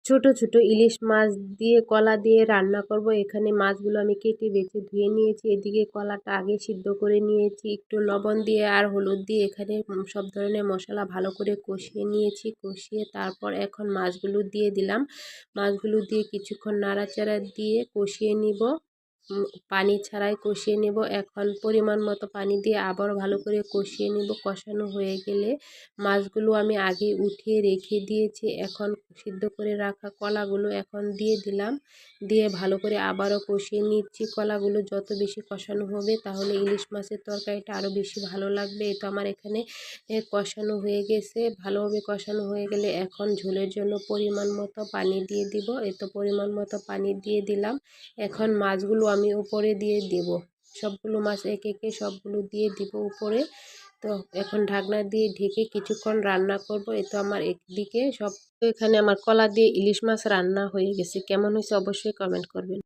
ছোট ছোট ইলিশ মাছ দিয়ে কলা দিয়ে রান্না করব। এখানে মাছগুলো আমি কেটে বেছে ধুয়ে নিয়েছি। এদিকে কলাটা আগে সিদ্ধ করে নিয়েছি একটু লবণ দিয়ে আর হলুদ দিয়ে। এখানে সব ধরনের মশলা ভালো করে কষিয়ে নিয়েছি। কষিয়ে তারপর এখন মাছগুলো দিয়ে দিলাম। মাছগুলো দিয়ে কিছুক্ষণ নাড়াচাড়া দিয়ে কষিয়ে নিব। পানি ছাড়াই কষিয়ে নেব। এখন পরিমাণ মতো পানি দিয়ে আবার ভালো করে কষিয়ে নেব। কষানো হয়ে গেলে মাছগুলো আমি আগে উঠিয়ে রেখে দিয়েছি। এখন সিদ্ধ করে রাখা কলাগুলো এখন দিয়ে দিলাম। দিয়ে ভালো করে আবারও কষিয়ে নিচ্ছি। কলাগুলো যত বেশি কষানো হবে তাহলে ইলিশ মাছের তরকারিটা আরও বেশি ভালো লাগবে। এই তো আমার এখানে কষানো হয়ে গেছে। ভালোভাবে কষানো হয়ে গেলে এখন ঝোলের জন্য পরিমাণ মতো পানি দিয়ে দিব। এই তো পরিমাণ মতো পানি দিয়ে দিলাম। এখন মাছগুলো আমি উপরে দিয়ে দেব। সবগুলো মাছ একে একে সবগুলো দিয়ে দিব উপরে। তো এখন ঢাকনা দিয়ে ঢেকে কিছুক্ষণ রান্না করব। এই তো আমার একদিকে সব, এখানে আমার কলা দিয়ে ইলিশ মাছ রান্না হয়ে গেছে। কেমন হয়েছে অবশ্যই কমেন্ট করবেন।